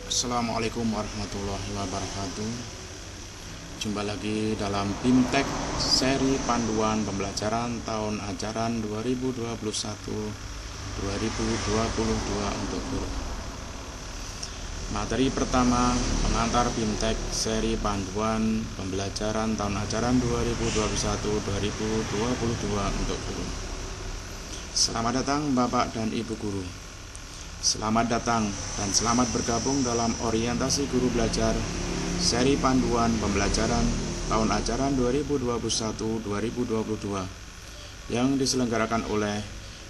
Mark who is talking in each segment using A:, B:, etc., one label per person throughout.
A: Assalamualaikum warahmatullahi wabarakatuh. Jumpa lagi dalam BIMTEK seri panduan pembelajaran tahun ajaran 2021-2022 untuk guru. Materi pertama, pengantar BIMTEK seri panduan pembelajaran tahun ajaran 2021-2022 untuk guru. Selamat datang Bapak dan Ibu guru. Selamat datang dan selamat bergabung dalam orientasi guru belajar seri panduan pembelajaran tahun ajaran 2021-2022 yang diselenggarakan oleh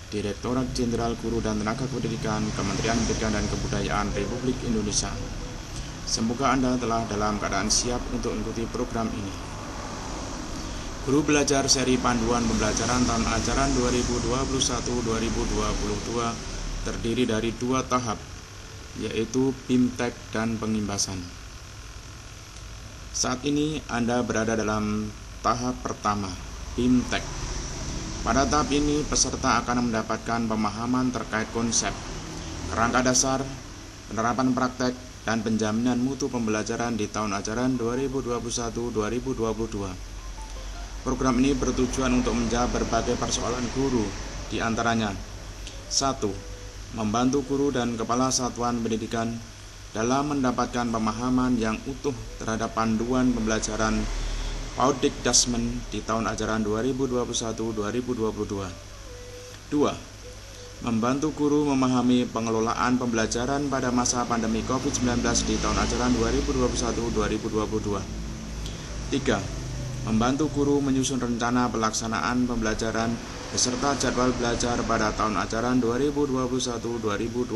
A: Direktorat Jenderal Guru dan Tenaga Pendidikan Kementerian Pendidikan dan Kebudayaan Republik Indonesia. Semoga Anda telah dalam keadaan siap untuk mengikuti program ini. Guru belajar seri panduan pembelajaran tahun ajaran 2021-2022 terdiri dari dua tahap, yaitu BIMTEK dan pengimbasan. Saat ini Anda berada dalam tahap pertama, BIMTEK. Pada tahap ini, peserta akan mendapatkan pemahaman terkait konsep, kerangka dasar, penerapan praktek, dan penjaminan mutu pembelajaran di tahun ajaran 2021-2022. Program ini bertujuan untuk menjawab berbagai persoalan guru, di antaranya 1. Membantu guru dan kepala satuan pendidikan dalam mendapatkan pemahaman yang utuh terhadap panduan pembelajaran PAUD-Dikdasmen di tahun ajaran 2021-2022. 2. Membantu guru memahami pengelolaan pembelajaran pada masa pandemi COVID-19 di tahun ajaran 2021-2022. 3. Membantu guru menyusun rencana pelaksanaan pembelajaran beserta jadwal belajar pada tahun ajaran 2021-2022.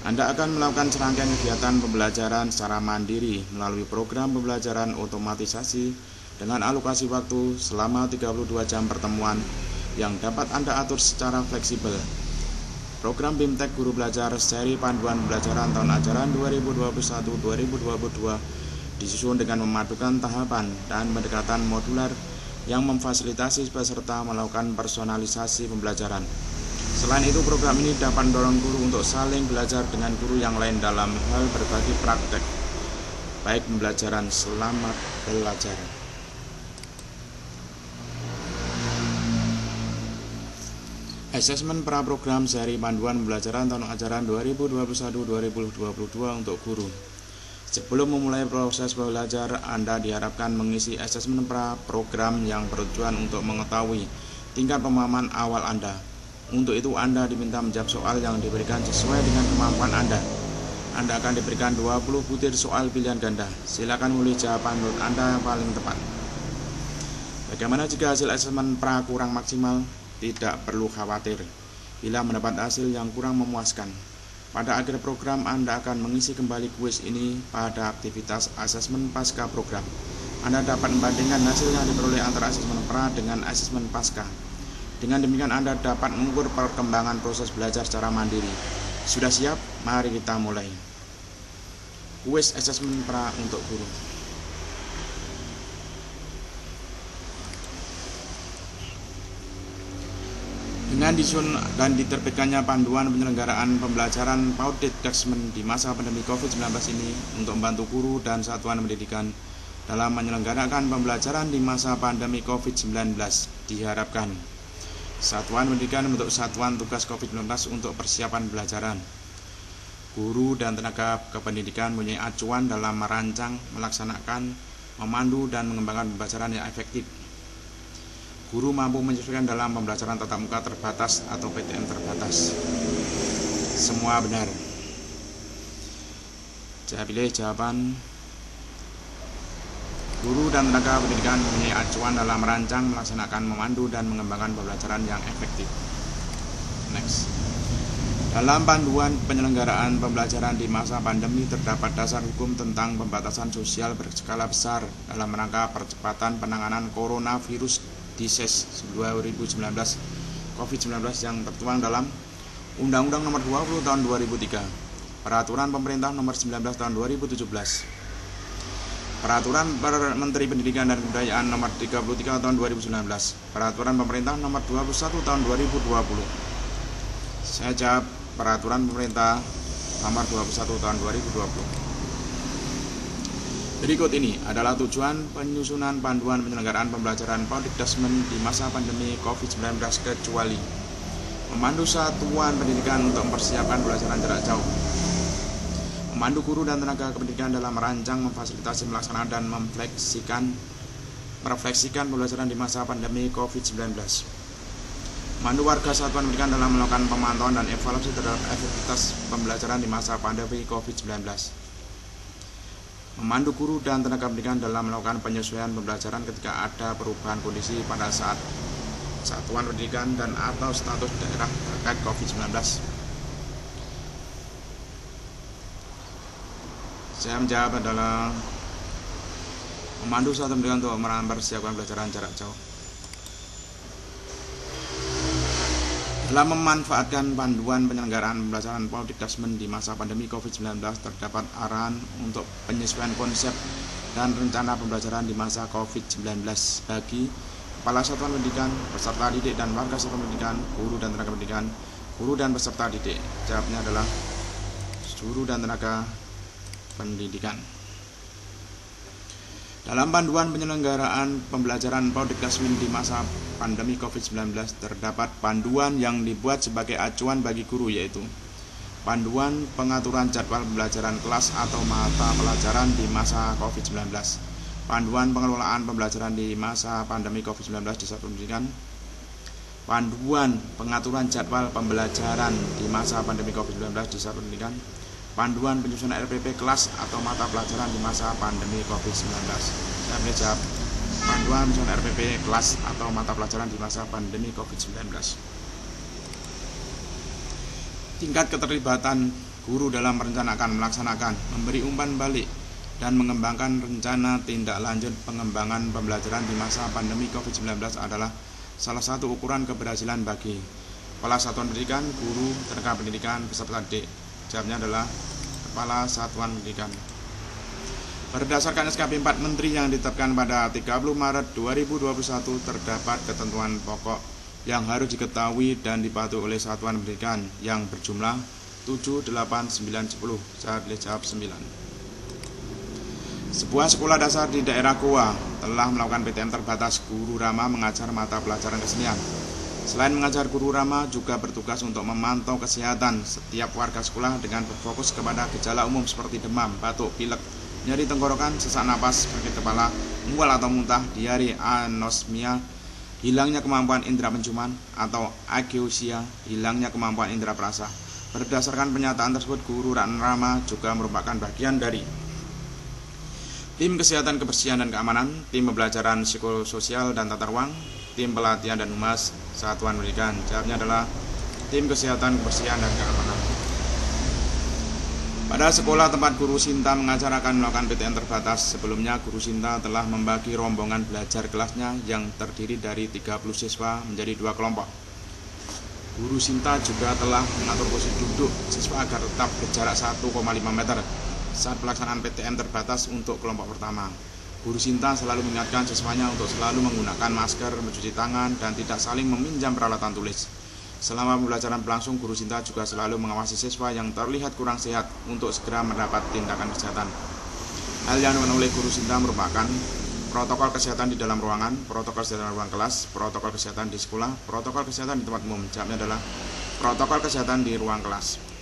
A: Anda akan melakukan serangkaian kegiatan pembelajaran secara mandiri melalui program pembelajaran otomatisasi dengan alokasi waktu selama 32 jam pertemuan yang dapat Anda atur secara fleksibel. Program BIMTEK Guru Belajar seri panduan pembelajaran tahun ajaran 2021-2022 disusun dengan memadukan tahapan dan pendekatan modular yang memfasilitasi peserta melakukan personalisasi pembelajaran. Selain itu, program ini dapat mendorong guru untuk saling belajar dengan guru yang lain dalam hal berbagi praktek, baik pembelajaran. Selamat belajar. Asesmen praprogram seri panduan pembelajaran tahun ajaran 2021-2022 untuk guru. Sebelum memulai proses belajar, Anda diharapkan mengisi asesmen praprogram yang bertujuan untuk mengetahui tingkat pemahaman awal Anda. Untuk itu, Anda diminta menjawab soal yang diberikan sesuai dengan kemampuan Anda. Anda akan diberikan 20 butir soal pilihan ganda. Silakan memilih jawaban menurut Anda yang paling tepat. Bagaimana jika hasil asesmen pra kurang maksimal? Tidak perlu khawatir bila mendapat hasil yang kurang memuaskan. Pada akhir program, Anda akan mengisi kembali kuis ini pada aktivitas asesmen pasca program. Anda dapat membandingkan hasil yang diperoleh antara asesmen pra dengan asesmen pasca. Dengan demikian, Anda dapat mengukur perkembangan proses belajar secara mandiri. Sudah siap? Mari kita mulai. Kuis asesmen pra untuk guru. Dengan disusun dan diterbitkannya panduan penyelenggaraan pembelajaran PAUD-Dikdasmen di masa pandemi COVID-19 ini untuk membantu guru dan satuan pendidikan dalam menyelenggarakan pembelajaran di masa pandemi COVID-19, diharapkan satuan pendidikan membentuk satuan tugas COVID-19 untuk persiapan pembelajaran. Guru dan tenaga kependidikan mempunyai acuan dalam merancang, melaksanakan, memandu, dan mengembangkan pembelajaran yang efektif. Guru mampu menyesuaikan dalam pembelajaran tatap muka terbatas atau PTM terbatas. Semua benar. Saya pilih jawaban. Guru dan tenaga pendidikan mempunyai acuan dalam merancang, melaksanakan, memandu, dan mengembangkan pembelajaran yang efektif. Next. Dalam panduan penyelenggaraan pembelajaran di masa pandemi terdapat dasar hukum tentang pembatasan sosial berskala besar dalam rangka percepatan penanganan coronavirus disease 2019 COVID-19 yang tertuang dalam Undang-Undang Nomor 20 Tahun 2003, Peraturan Pemerintah Nomor 19 Tahun 2017. Peraturan Menteri Pendidikan dan Kebudayaan Nomor 33 Tahun 2019, Peraturan Pemerintah Nomor 21 Tahun 2020. Saya jawab Peraturan Pemerintah Nomor 21 Tahun 2020. Berikut ini adalah tujuan penyusunan panduan penyelenggaraan pembelajaran Prodikdasmen di masa pandemi COVID-19 kecuali memandu satuan pendidikan untuk mempersiapkan pembelajaran jarak jauh, memandu guru dan tenaga kependidikan dalam merancang, memfasilitasi, melaksanakan, dan merefleksikan pembelajaran di masa pandemi COVID-19, memandu warga satuan pendidikan dalam melakukan pemantauan dan evaluasi terhadap efektivitas pembelajaran di masa pandemi COVID-19, memandu guru dan tenaga pendidikan dalam melakukan penyesuaian pembelajaran ketika ada perubahan kondisi pada saat satuan pendidikan dan atau status daerah terkait COVID-19. Saya menjawab adalah memandu satuan pendidikan untuk mempersiapkan pembelajaran jarak jauh. Dalam memanfaatkan panduan penyelenggaraan pembelajaran Prodikdasmen di masa pandemi COVID-19, terdapat arahan untuk penyesuaian konsep dan rencana pembelajaran di masa COVID-19 bagi kepala satuan pendidikan, peserta didik, dan warga satuan pendidikan, guru dan tenaga pendidikan, guru dan peserta didik. Jawabnya adalah guru dan tenaga pendidikan. Dalam panduan penyelenggaraan pembelajaran Prodikdasmen di masa pandemi COVID-19, terdapat panduan yang dibuat sebagai acuan bagi guru, yaitu panduan pengaturan jadwal pembelajaran kelas atau mata pelajaran di masa COVID-19, panduan pengelolaan pembelajaran di masa pandemi COVID-19 di satuan pendidikan, panduan pengaturan jadwal pembelajaran di masa pandemi COVID-19 di satuan pendidikan, panduan penyusunan RPP kelas atau mata pelajaran di masa pandemi COVID-19. Saya menjawab panduan penyusunan RPP kelas atau mata pelajaran di masa pandemi COVID-19. Tingkat keterlibatan guru dalam merencanakan, melaksanakan, memberi umpan balik, dan mengembangkan rencana tindak lanjut pengembangan pembelajaran di masa pandemi COVID-19 adalah salah satu ukuran keberhasilan bagi kepala satuan pendidikan, guru, tenaga pendidikan, peserta didik. Jawabnya adalah kepala satuan pendidikan. Berdasarkan SKP 4 Menteri yang ditetapkan pada 30 Maret 2021, terdapat ketentuan pokok yang harus diketahui dan dipatuhi oleh satuan pendidikan yang berjumlah 7, 8, 9, 10. Saya pilih jawab 9. Sebuah sekolah dasar di daerah Goa telah melakukan PTM terbatas. Guru Rama mengajar mata pelajaran kesenian. Selain mengajar, guru Rama juga bertugas untuk memantau kesehatan setiap warga sekolah dengan berfokus kepada gejala umum seperti demam, batuk, pilek, nyeri tenggorokan, sesak napas, sakit kepala, mual atau muntah, diare, anosmia, hilangnya kemampuan indera penciuman, atau ageusia, hilangnya kemampuan indera perasa. Berdasarkan pernyataan tersebut, guru Rama juga merupakan bagian dari tim kesehatan, kebersihan, dan keamanan, tim pembelajaran psikososial dan tata ruang, tim pelatihan dan humas satuan pendidikan. Jawabnya adalah tim kesehatan, kebersihan, dan keamanan. Pada sekolah tempat guru Sinta mengajar akan melakukan PTM terbatas. Sebelumnya, guru Sinta telah membagi rombongan belajar kelasnya yang terdiri dari 30 siswa menjadi 2 kelompok. Guru Sinta juga telah mengatur posisi duduk siswa agar tetap berjarak 1,5 meter saat pelaksanaan PTM terbatas untuk kelompok pertama. Guru Sinta selalu mengingatkan siswanya untuk selalu menggunakan masker, mencuci tangan, dan tidak saling meminjam peralatan tulis. Selama pembelajaran berlangsung, Guru Sinta juga selalu mengawasi siswa yang terlihat kurang sehat untuk segera mendapat tindakan kesehatan. Hal yang dilakukan oleh Guru Sinta merupakan protokol kesehatan di dalam ruangan, protokol kesehatan di ruang kelas, protokol kesehatan di sekolah, protokol kesehatan di tempat umum. Jawabnya adalah protokol kesehatan di ruang kelas.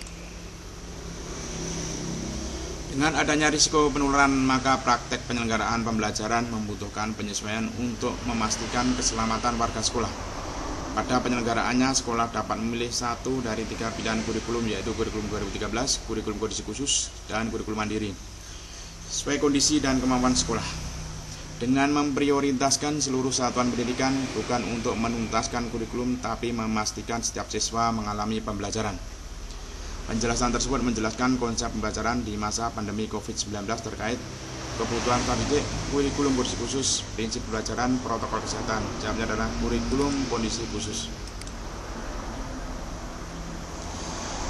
A: Dengan adanya risiko penularan, maka praktek penyelenggaraan pembelajaran membutuhkan penyesuaian untuk memastikan keselamatan warga sekolah. Pada penyelenggaraannya, sekolah dapat memilih satu dari 3 pilihan kurikulum, yaitu kurikulum 2013, kurikulum kondisi khusus, dan kurikulum mandiri, sesuai kondisi dan kemampuan sekolah. Dengan memprioritaskan seluruh satuan pendidikan, bukan untuk menuntaskan kurikulum, tapi memastikan setiap siswa mengalami pembelajaran. Penjelasan tersebut menjelaskan konsep pembelajaran di masa pandemi COVID-19 terkait kebutuhan didik, kurikulum kondisi khusus, prinsip pembelajaran, protokol kesehatan. Jawabnya adalah kurikulum kondisi khusus.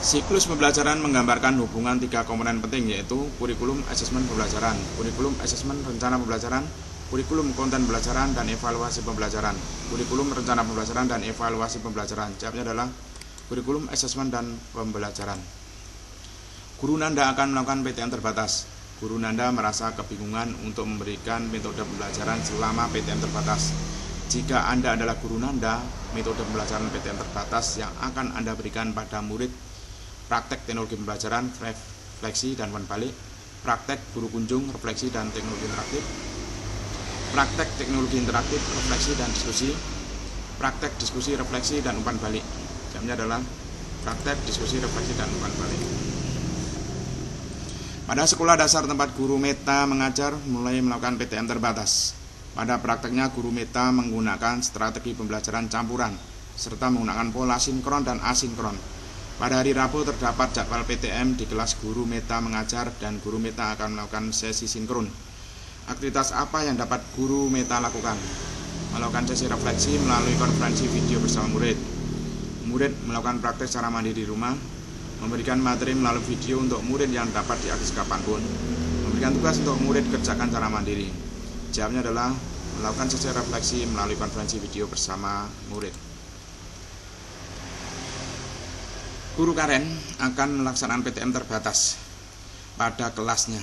A: Siklus pembelajaran menggambarkan hubungan tiga komponen penting, yaitu kurikulum, asesmen pembelajaran, kurikulum, asesmen, rencana pembelajaran, kurikulum, konten pembelajaran, dan evaluasi pembelajaran. Kurikulum, rencana pembelajaran, dan evaluasi pembelajaran. Jawabnya adalah kurikulum, asesmen, dan pembelajaran. Guru Nanda akan melakukan PTM terbatas. Guru Nanda merasa kebingungan untuk memberikan metode pembelajaran selama PTM terbatas. Jika Anda adalah guru Nanda, metode pembelajaran PTM terbatas yang akan Anda berikan pada murid: praktek teknologi pembelajaran, refleksi dan umpan balik; praktek guru kunjung, refleksi dan teknologi interaktif; praktek teknologi interaktif, refleksi dan diskusi; praktek diskusi, refleksi dan umpan balik. Jamnya adalah praktek diskusi, refleksi dan umpan balik. Pada sekolah dasar tempat guru Meta mengajar mulai melakukan PTM terbatas. Pada prakteknya guru Meta menggunakan strategi pembelajaran campuran serta menggunakan pola sinkron dan asinkron. Pada hari Rabu terdapat jadwal PTM di kelas guru Meta mengajar dan guru Meta akan melakukan sesi sinkron. Aktivitas apa yang dapat guru Meta lakukan? Melakukan sesi refleksi melalui konferensi video bersama murid. Murid melakukan praktek secara mandiri di rumah. Memberikan materi melalui video untuk murid yang dapat diakses kapanpun. Memberikan tugas untuk murid kerjakan secara mandiri. Jawabnya adalah melakukan sesi refleksi melalui konferensi video bersama murid. Guru Karen akan melaksanakan PTM terbatas pada kelasnya.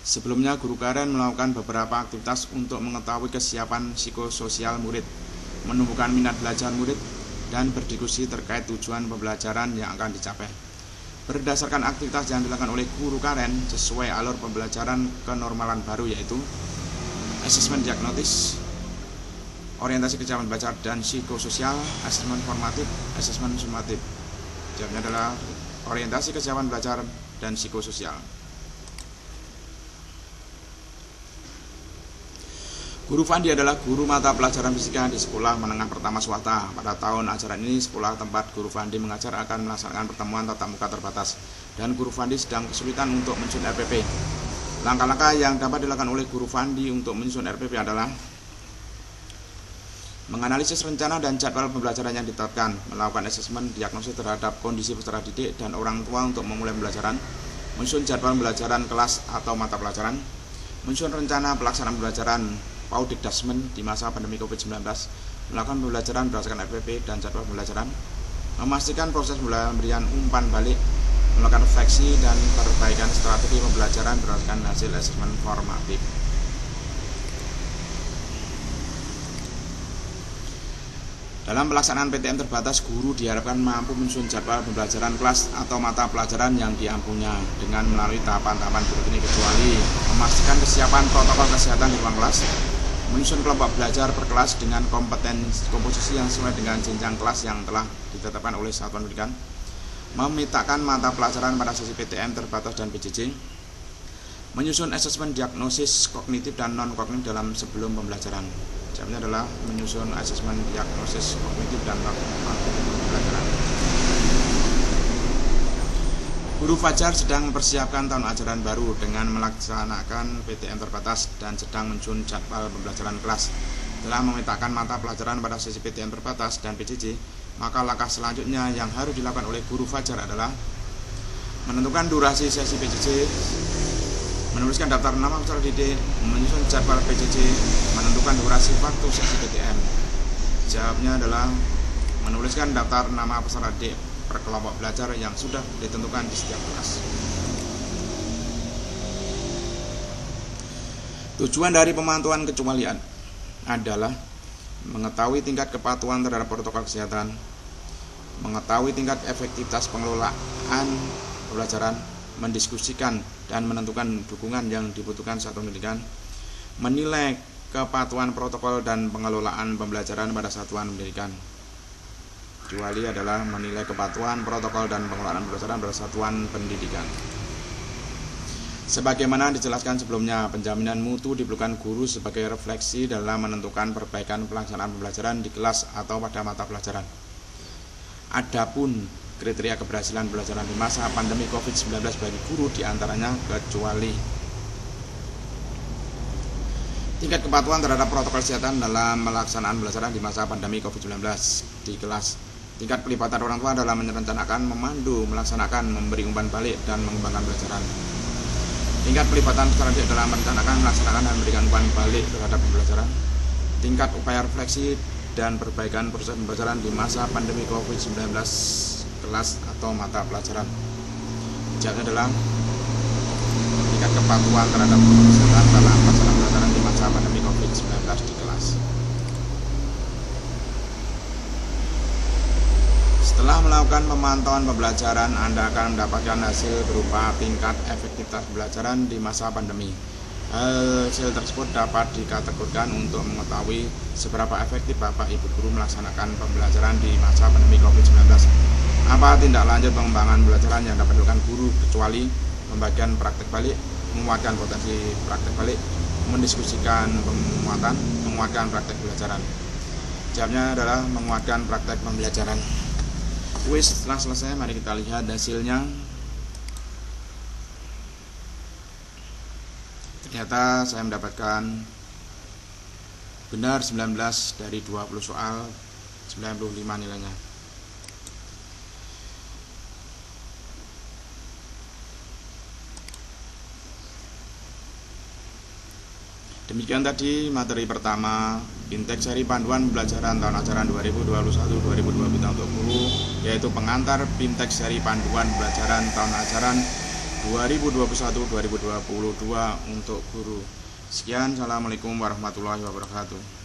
A: Sebelumnya, Guru Karen melakukan beberapa aktivitas untuk mengetahui kesiapan psikososial murid, menumbuhkan minat belajar murid, dan berdiskusi terkait tujuan pembelajaran yang akan dicapai. Berdasarkan aktivitas yang dilakukan oleh Guru Karen sesuai alur pembelajaran kenormalan baru, yaitu asesmen diagnotis, orientasi kesiapan belajar dan psikososial, asesmen formatif, asesmen sumatif. Jawabnya adalah orientasi kesiapan belajar dan psikososial. Guru Fandi adalah guru mata pelajaran fisika di sekolah menengah pertama swasta. Pada tahun ajaran ini, sekolah tempat Guru Fandi mengajar akan melaksanakan pertemuan tatap muka terbatas, dan Guru Fandi sedang kesulitan untuk menyusun RPP. Langkah-langkah yang dapat dilakukan oleh Guru Fandi untuk menyusun RPP adalah menganalisis rencana dan jadwal pembelajaran yang ditetapkan, melakukan asesmen diagnosis terhadap kondisi peserta didik dan orang tua untuk memulai pembelajaran, menyusun jadwal pembelajaran kelas atau mata pelajaran, menyusun rencana pelaksanaan pembelajaran Paudikdasmen di masa pandemi COVID-19, melakukan pembelajaran berdasarkan RPP dan jadwal pembelajaran, memastikan proses pemberian umpan balik, melakukan refleksi dan perbaikan strategi pembelajaran berdasarkan hasil asesmen formatif. Dalam pelaksanaan PTM terbatas, guru diharapkan mampu menyusun jadwal pembelajaran kelas atau mata pelajaran yang diampunya dengan melalui tahapan-tahapan berikut ini, kecuali memastikan kesiapan protokol kesehatan di ruang kelas, menyusun kelompok belajar per kelas dengan komposisi yang sesuai dengan jenjang kelas yang telah ditetapkan oleh satuan pendidikan, memetakan mata pelajaran pada sesi PTM terbatas dan PJJ, menyusun asesmen diagnosis kognitif dan non-kognitif dalam sebelum pembelajaran. Jawabnya adalah menyusun asesmen diagnosis kognitif dan non-kognitif pembelajaran. Guru Fajar sedang mempersiapkan tahun ajaran baru dengan melaksanakan PTM terbatas dan sedang menyusun jadwal pembelajaran kelas. Setelah memetakan mata pelajaran pada sesi PTM terbatas dan PJJ, maka langkah selanjutnya yang harus dilakukan oleh Guru Fajar adalah menentukan durasi sesi PJJ, menuliskan daftar nama peserta didik, menyusun jadwal PJJ, menentukan durasi waktu sesi PTM. Jawabnya adalah menuliskan daftar nama peserta didik per kelompok belajar yang sudah ditentukan di setiap kelas. Tujuan dari pemantauan kecualian adalah mengetahui tingkat kepatuhan terhadap protokol kesehatan, mengetahui tingkat efektivitas pengelolaan pembelajaran, mendiskusikan dan menentukan dukungan yang dibutuhkan satuan pendidikan, menilai kepatuhan protokol dan pengelolaan pembelajaran pada satuan pendidikan. Kecuali adalah menilai kepatuhan protokol dan pengelolaan pembelajaran pada satuan pendidikan. Sebagaimana dijelaskan sebelumnya, penjaminan mutu diperlukan guru sebagai refleksi dalam menentukan perbaikan pelaksanaan pembelajaran di kelas atau pada mata pelajaran. Adapun kriteria keberhasilan pembelajaran di masa pandemi COVID-19 bagi guru diantaranya kecuali tingkat kepatuhan terhadap protokol kesehatan dalam pelaksanaan pembelajaran di masa pandemi COVID-19 di kelas, Tingkat pelibatan orang tua dalam merencanakan, memandu, melaksanakan, memberi umpan balik, dan mengembangkan pembelajaran. Tingkat pelibatan peserta didik dalam merencanakan, melaksanakan, dan memberikan umpan balik terhadap pembelajaran. Tingkat upaya refleksi dan perbaikan proses pembelajaran di masa pandemi COVID-19 kelas atau mata pelajaran. Jawabnya adalah tingkat kepatuhan terhadap protokol kesehatan dalam pelaksanaan pembelajaran di masa pandemi COVID-19 di kelas. Setelah melakukan pemantauan pembelajaran, Anda akan mendapatkan hasil berupa tingkat efektivitas pembelajaran di masa pandemi. Hasil tersebut dapat dikategorikan untuk mengetahui seberapa efektif Bapak Ibu guru melaksanakan pembelajaran di masa pandemi COVID-19. Apa tindak lanjut pengembangan pembelajaran yang dapat dilakukan guru kecuali membagikan praktek balik, menguatkan potensi praktek balik, mendiskusikan menguatkan praktek pembelajaran. Jawabnya adalah menguatkan praktek pembelajaran. Setelah selesai, mari kita lihat hasilnya. Ternyata saya mendapatkan benar 19 dari 20 soal, 95 nilainya. Demikian tadi materi pertama BIMTEK seri panduan pembelajaran tahun ajaran 2021-2022 untuk guru, yaitu pengantar BIMTEK seri panduan pembelajaran tahun ajaran 2021-2022 untuk guru. Sekian, assalamualaikum warahmatullahi wabarakatuh.